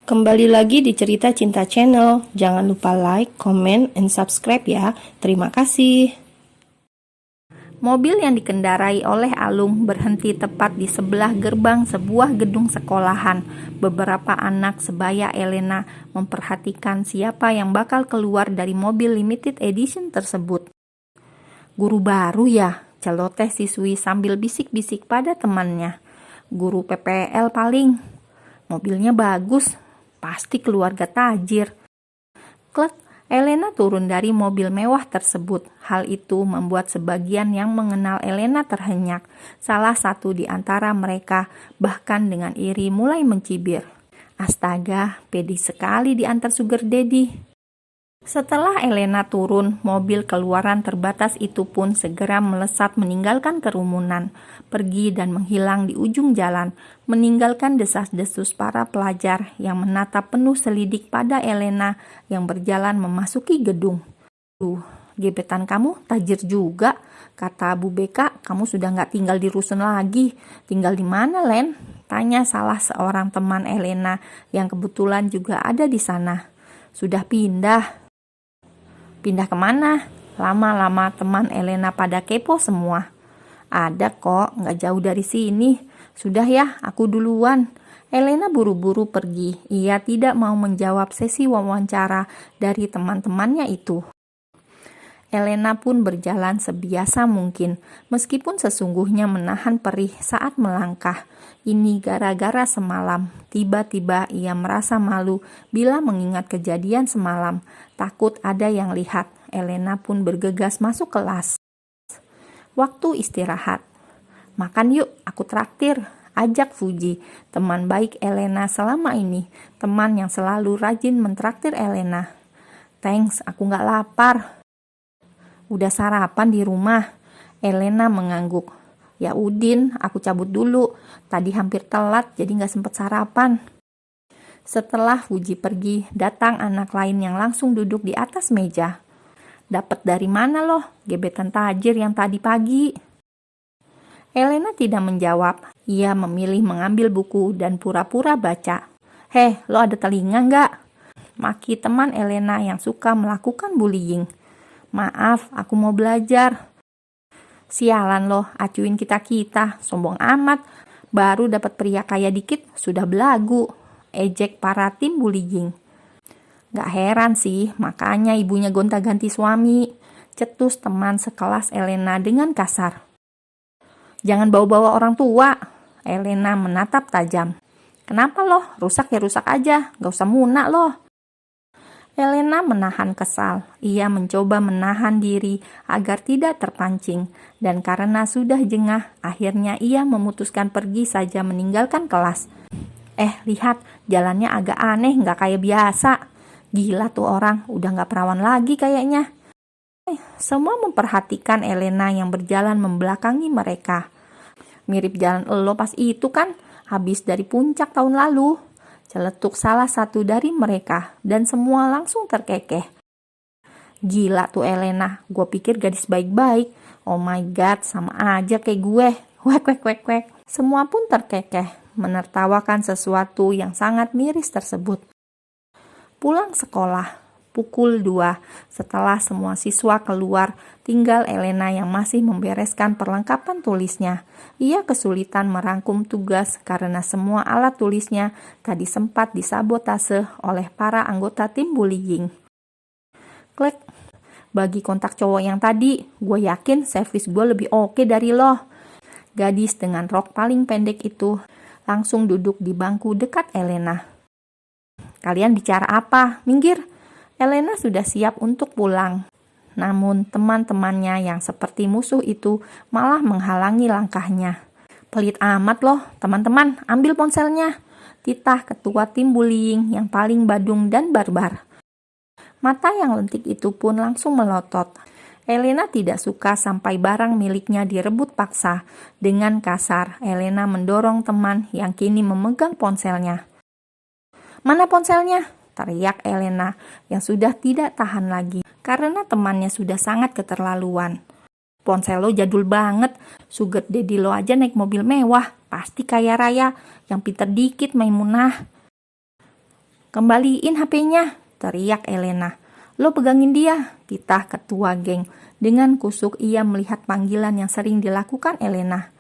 Kembali lagi di Cerita Cinta Channel. Jangan lupa like, comment, and subscribe ya. Terima kasih. Mobil yang dikendarai oleh Alung berhenti tepat di sebelah gerbang sebuah gedung sekolahan. Beberapa anak sebaya Elena memperhatikan siapa yang bakal keluar dari mobil limited edition tersebut. Guru baru ya, celoteh siswi sambil bisik-bisik pada temannya. Guru PPL paling. Mobilnya bagus, pasti keluarga tajir. Klek, Elena turun dari mobil mewah tersebut. Hal itu membuat sebagian yang mengenal Elena terhenyak. Salah satu di antara mereka bahkan dengan iri mulai mencibir. Astaga, pede sekali diantar sugar daddy. Setelah Elena turun, mobil keluaran terbatas itu pun segera melesat meninggalkan kerumunan, pergi dan menghilang di ujung jalan, meninggalkan desas-desus para pelajar yang menatap penuh selidik pada Elena yang berjalan memasuki gedung. Gebetan kamu tajir juga, kata Bu Beka. Kamu sudah nggak tinggal di rusun lagi. Tinggal di mana, Len? Tanya salah seorang teman Elena yang kebetulan juga ada di sana. Sudah pindah. Pindah kemana? Lama-lama teman Elena pada kepo semua. Ada kok, nggak jauh dari sini. Sudah ya, aku duluan. Elena buru-buru pergi. Ia tidak mau menjawab sesi wawancara dari teman-temannya itu. Elena pun berjalan sebiasa mungkin, meskipun sesungguhnya menahan perih saat melangkah. Ini gara-gara semalam. Tiba-tiba ia merasa malu bila mengingat kejadian semalam. Takut ada yang lihat. Elena pun bergegas masuk kelas. Waktu istirahat. Makan yuk, aku traktir. Ajak Fuji, teman baik Elena selama ini. Teman yang selalu rajin mentraktir Elena. Thanks, aku gak lapar. Udah sarapan di rumah? Elena mengangguk. Ya Udin, aku cabut dulu. Tadi hampir telat jadi gak sempet sarapan. Setelah Fuji pergi, datang anak lain yang langsung duduk di atas meja. Dapat dari mana loh, gebetan tajir yang tadi pagi? Elena tidak menjawab. Ia memilih mengambil buku dan pura-pura baca. Heh, lo ada telinga gak? Maki teman Elena yang suka melakukan bullying. Maaf, aku mau belajar. Sialan loh, acuin kita-kita, sombong amat. Baru dapat pria kaya dikit, sudah belagu. Ejek para tim bullying. Gak heran sih, makanya ibunya gonta-ganti suami. Cetus teman sekelas Elena dengan kasar. Jangan bawa-bawa orang tua. Elena menatap tajam. Kenapa loh? Rusak ya rusak aja, gak usah munak loh. Elena menahan kesal. Ia mencoba menahan diri agar tidak terpancing. Dan karena sudah jengah, akhirnya ia memutuskan pergi saja meninggalkan kelas. Lihat, jalannya agak aneh, gak kayak biasa. Gila tuh orang, udah gak perawan lagi kayaknya. Semua memperhatikan Elena yang berjalan membelakangi mereka. Mirip jalan elo pas itu kan, habis dari puncak tahun lalu. Celetuk salah satu dari mereka, dan semua langsung terkekeh. Gila tuh Elena, gue pikir gadis baik-baik. Oh my god, sama aja kayak gue. Wek, wek, wek, wek. Semua pun terkekeh, menertawakan sesuatu yang sangat miris tersebut. Pulang sekolah, pukul 2, setelah semua siswa keluar, tinggal Elena yang masih membereskan perlengkapan tulisnya. Ia kesulitan merangkum tugas karena semua alat tulisnya tadi sempat disabotase oleh para anggota tim bullying. Klik, bagi kontak cowok yang tadi, gue yakin servis gue lebih oke dari lo. Gadis dengan rok paling pendek itu langsung duduk di bangku dekat Elena. Kalian bicara apa? Minggir. Elena sudah siap untuk pulang. Namun teman-temannya yang seperti musuh itu malah menghalangi langkahnya. Pelit amat loh, teman-teman, ambil ponselnya. Titah ketua tim bullying yang paling badung dan barbar. Mata yang lentik itu pun langsung melotot. Elena tidak suka sampai barang miliknya direbut paksa. Dengan kasar, Elena mendorong teman yang kini memegang ponselnya. Mana ponselnya? Teriak Elena yang sudah tidak tahan lagi karena temannya sudah sangat keterlaluan. Ponsel lo jadul banget, sugar daddy lo aja naik mobil mewah, pasti kaya raya, yang pinter dikit Maimunah. "Kembaliin HP-nya," teriak Elena. "Lo pegangin dia," titah ketua geng. Dengan kusuk ia melihat panggilan yang sering dilakukan Elena.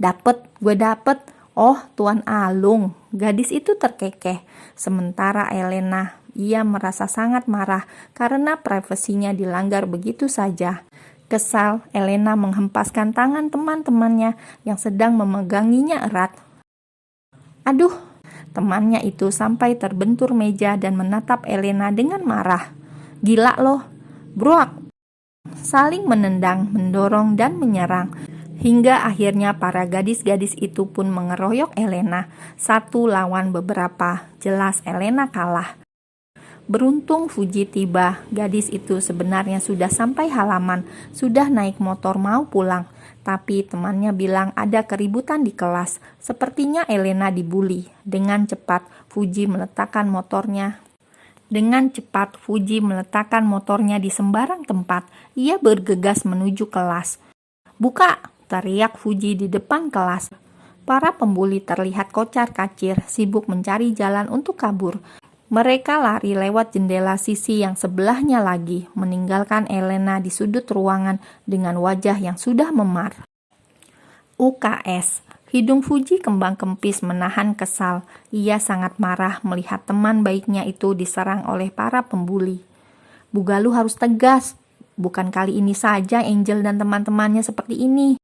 "Dapet, gue dapet." "Oh, Tuan Alung." Gadis itu terkekeh. Sementara Elena, ia merasa sangat marah karena privasinya dilanggar begitu saja. Kesal, Elena menghempaskan tangan teman-temannya yang sedang memeganginya erat. "Aduh," temannya itu sampai terbentur meja dan menatap Elena dengan marah. "Gila lo." Bruak. Saling menendang, mendorong, dan menyerang. Hingga akhirnya para gadis-gadis itu pun mengeroyok Elena. 1 lawan beberapa. Jelas Elena kalah. Beruntung Fuji tiba. Gadis itu sebenarnya sudah sampai halaman, sudah naik motor mau pulang. Tapi temannya bilang ada keributan di kelas. Sepertinya Elena dibully. Dengan cepat Fuji meletakkan motornya di sembarang tempat. Ia bergegas menuju kelas. "Buka!" teriak Fuji di depan kelas. Para pembuli terlihat kocar-kacir, sibuk mencari jalan untuk kabur. Mereka lari lewat jendela sisi yang sebelahnya lagi, meninggalkan Elena di sudut ruangan dengan wajah yang sudah memar. UKS. Hidung Fuji kembang kempis menahan kesal. Ia sangat marah melihat teman baiknya itu diserang oleh para pembuli. "Bu Galuh harus tegas. Bukan kali ini saja Angel dan teman-temannya seperti ini."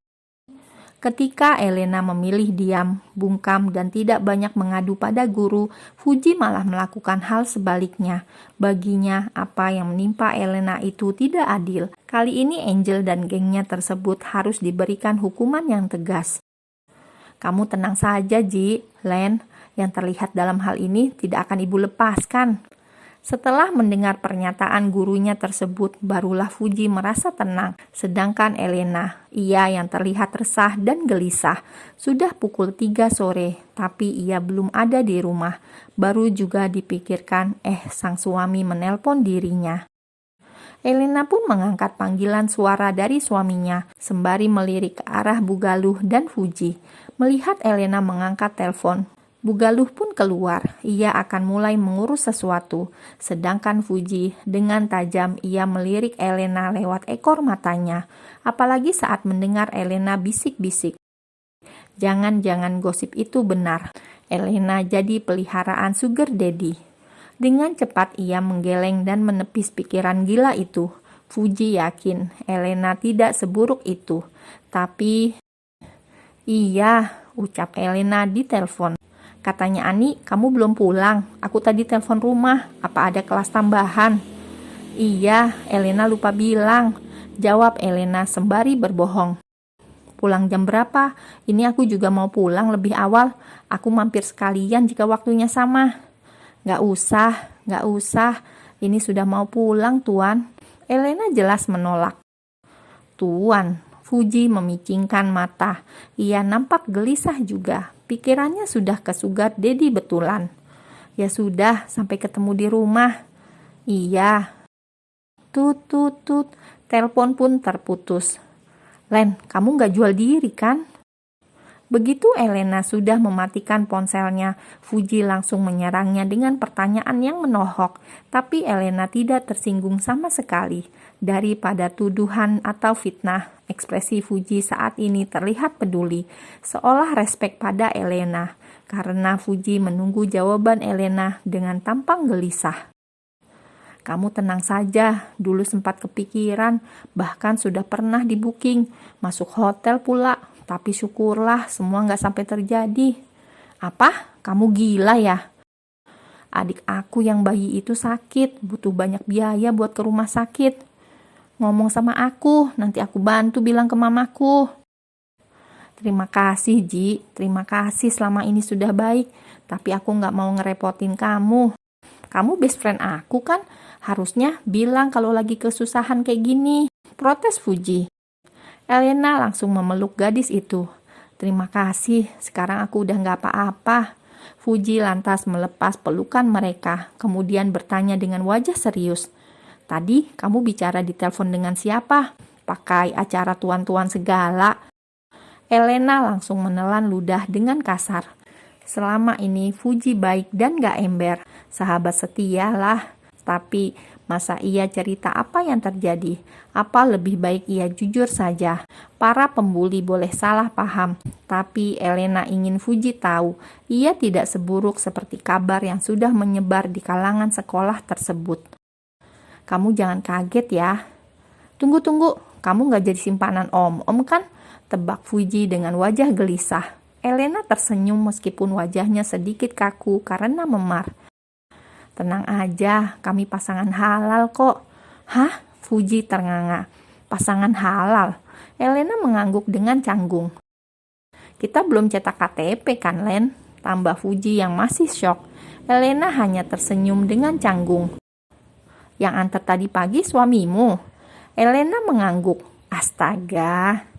Ketika Elena memilih diam, bungkam, dan tidak banyak mengadu pada guru, Fuji malah melakukan hal sebaliknya. Baginya, apa yang menimpa Elena itu tidak adil. Kali ini Angel dan gengnya tersebut harus diberikan hukuman yang tegas. "Kamu tenang saja, Ji. Len, yang terlihat dalam hal ini tidak akan ibu lepaskan." Setelah mendengar pernyataan gurunya tersebut, barulah Fuji merasa tenang. Sedangkan Elena, ia yang terlihat resah dan gelisah. Sudah pukul 3 sore, tapi ia belum ada di rumah. Baru juga dipikirkan, sang suami menelpon dirinya. Elena pun mengangkat panggilan suara dari suaminya, sembari melirik ke arah Bu Galuh dan Fuji. Melihat Elena mengangkat telepon, Bu Galuh pun keluar. Ia akan mulai mengurus sesuatu. Sedangkan Fuji dengan tajam ia melirik Elena lewat ekor matanya. Apalagi saat mendengar Elena bisik-bisik. Jangan-jangan gosip itu benar. Elena jadi peliharaan sugar daddy. Dengan cepat ia menggeleng dan menepis pikiran gila itu. Fuji yakin Elena tidak seburuk itu. Tapi, "Iya," ucap Elena di telepon. "Katanya Ani, kamu belum pulang. Aku tadi telepon rumah. Apa ada kelas tambahan?" "Iya, Elena lupa bilang," jawab Elena sembari berbohong. "Pulang jam berapa? Ini aku juga mau pulang lebih awal. Aku mampir sekalian jika waktunya sama." Gak usah. Ini sudah mau pulang, Tuan." Elena jelas menolak. "Tuan." Fuji memicingkan mata. Ia nampak gelisah juga. Pikirannya sudah ke sugar daddy betulan. "Ya sudah, sampai ketemu di rumah." "Iya." Tut. Telepon pun terputus. "Len, kamu gak jual diri kan?" Begitu Elena sudah mematikan ponselnya, Fuji langsung menyerangnya dengan pertanyaan yang menohok. Tapi Elena tidak tersinggung sama sekali. Daripada tuduhan atau fitnah, ekspresi Fuji saat ini terlihat peduli, seolah respek pada Elena. Karena Fuji menunggu jawaban Elena dengan tampang gelisah. "Kamu tenang saja, dulu sempat kepikiran, bahkan sudah pernah di booking, masuk hotel pula. Tapi syukurlah semua gak sampai terjadi." "Apa? Kamu gila ya?" "Adik aku yang bayi itu sakit, butuh banyak biaya buat ke rumah sakit." "Ngomong sama aku, nanti aku bantu bilang ke mamaku." "Terima kasih, Ji. Terima kasih selama ini sudah baik. Tapi aku gak mau ngerepotin kamu. Kamu best friend aku kan? Harusnya bilang kalau lagi kesusahan kayak gini," protes Fuji. Elena langsung memeluk gadis itu. "Terima kasih, sekarang aku udah gak apa-apa." Fuji lantas melepas pelukan mereka, kemudian bertanya dengan wajah serius. "Tadi kamu bicara di telepon dengan siapa? Pakai acara tuan-tuan segala." Elena langsung menelan ludah dengan kasar. Selama ini Fuji baik dan gak ember, sahabat setia lah. Tapi masa ia cerita apa yang terjadi? Apa lebih baik ia jujur saja? Para pembuli boleh salah paham, tapi Elena ingin Fuji tahu ia tidak seburuk seperti kabar yang sudah menyebar di kalangan sekolah tersebut. Kamu jangan kaget ya. Tunggu, kamu gak jadi simpanan om kan? Tebak Fuji dengan wajah gelisah. Elena tersenyum meskipun wajahnya sedikit kaku karena memar. Tenang aja, kami pasangan halal kok. Hah? Fuji ternganga. Pasangan halal? Elena mengangguk dengan canggung. Kita belum cetak KTP kan, Len? Tambah Fuji yang masih syok. Elena hanya tersenyum dengan canggung. Yang antar tadi pagi suamimu? Elena mengangguk. Astaga.